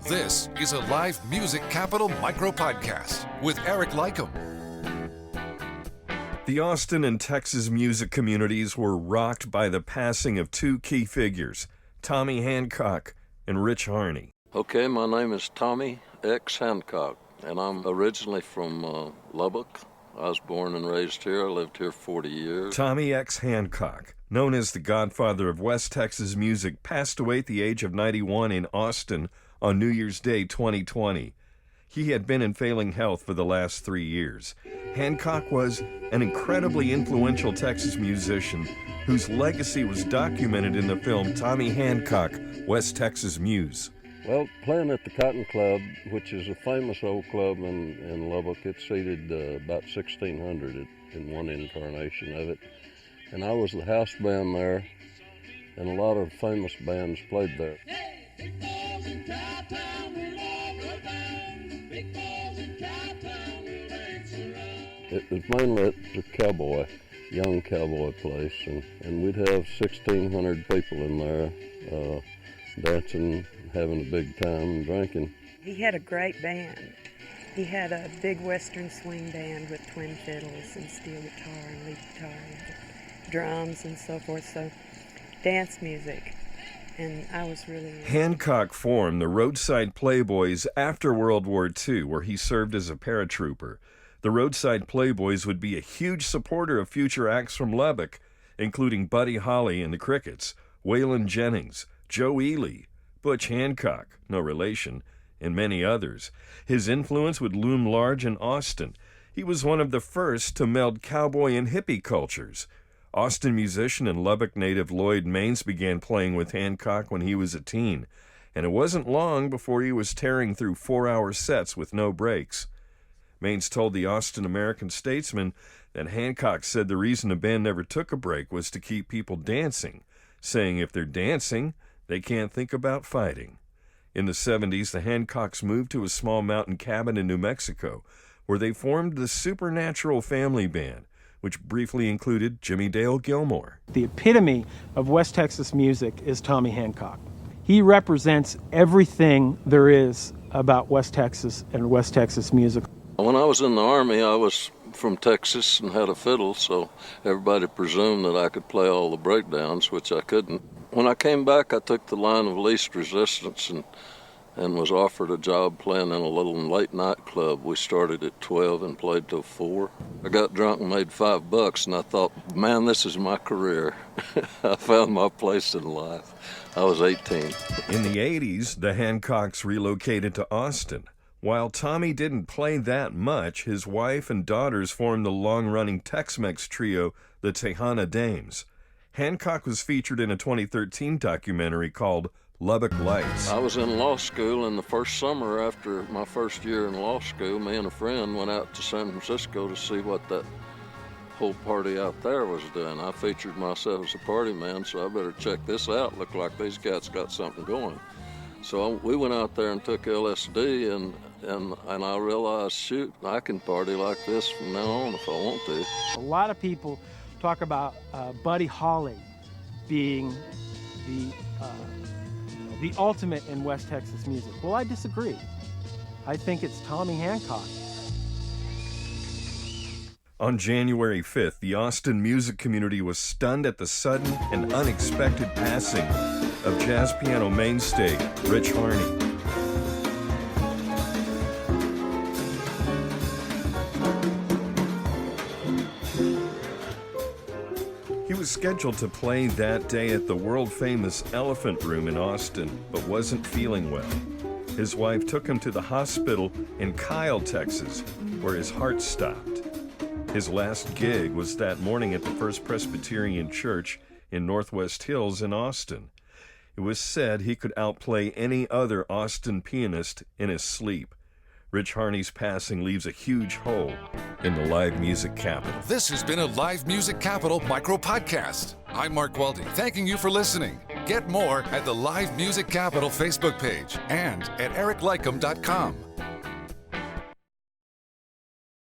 This is a Live Music Capital Micro-Podcast with Eric Leikam. The Austin and Texas music communities were rocked by the passing of two key figures, Tommy Hancock and Rich Harney. Okay, my name is Tommy X. Hancock, and I'm originally from Lubbock. I was born and raised here. I lived here 40 years. Tommy X. Hancock, known as the godfather of West Texas music, passed away at the age of 91 in Austin on New Year's Day 2020. He had been in failing health for the last 3 years. Hancock was an incredibly influential Texas musician whose legacy was documented in the film Tommy Hancock, West Texas Muse. Well, playing at the Cotton Club, which is a famous old club in Lubbock, it seated about 1,600 in one incarnation of it. And I was the house band there, and a lot of famous bands played there. It was mainly a young cowboy place, and we'd have 1,600 people in there dancing, having a big time, drinking. He had a great band. He had a big western swing band with twin fiddles and steel guitar and lead guitar and drums and so forth, so dance music. And I was really... Hancock formed the Roadside Playboys after World War II, where he served as a paratrooper. The Roadside Playboys would be a huge supporter of future acts from Lubbock, including Buddy Holly and the Crickets, Waylon Jennings, Joe Ely, Butch Hancock, no relation, and many others. His influence would loom large in Austin. He was one of the first to meld cowboy and hippie cultures. Austin musician and Lubbock native Lloyd Maines began playing with Hancock when he was a teen, and it wasn't long before he was tearing through 4-hour sets with no breaks. Maines told the Austin American-Statesman that Hancock said the reason the band never took a break was to keep people dancing, saying if they're dancing, they can't think about fighting. In the 70s, the Hancocks moved to a small mountain cabin in New Mexico, where they formed the Supernatural Family Band, which briefly included Jimmy Dale Gilmore. The epitome of West Texas music is Tommy Hancock. He represents everything there is about West Texas and West Texas music. When I was in the Army, I was from Texas and had a fiddle, so everybody presumed that I could play all the breakdowns, which I couldn't. When I came back, I took the line of least resistance and was offered a job playing in a little late night club. We started at 12 and played till 4. I got drunk and made $5, and I thought, man, this is my career. I found my place in life. I was 18. In the 80s, the Hancocks relocated to Austin. While Tommy didn't play that much, his wife and daughters formed the long-running Tex-Mex trio, the Tejana Dames. Hancock was featured in a 2013 documentary called Lubbock Lights. I was in law school, and the first summer after my first year in law school, me and a friend went out to San Francisco to see what that whole party out there was doing. I featured myself as a party man, so I better check this out. Looked like these cats got something going. So we went out there and took LSD, and I realized, shoot, I can party like this from now on if I want to. A lot of people talk about Buddy Holly being the ultimate in West Texas music. Well, I disagree. I think it's Tommy Hancock. On January 5th, the Austin music community was stunned at the sudden and unexpected passing of jazz piano mainstay Rich Harney. He was scheduled to play that day at the world-famous Elephant Room in Austin, but wasn't feeling well. His wife took him to the hospital in Kyle, Texas, where his heart stopped. His last gig was that morning at the First Presbyterian Church in Northwest Hills in Austin. It was said he could outplay any other Austin pianist in his sleep. Rich Harney's passing leaves a huge hole in the live music capital. This has been a Live Music Capital Micro-Podcast. I'm Mark Weldy, thanking you for listening. Get more at the Live Music Capital Facebook page and at ericleikam.com.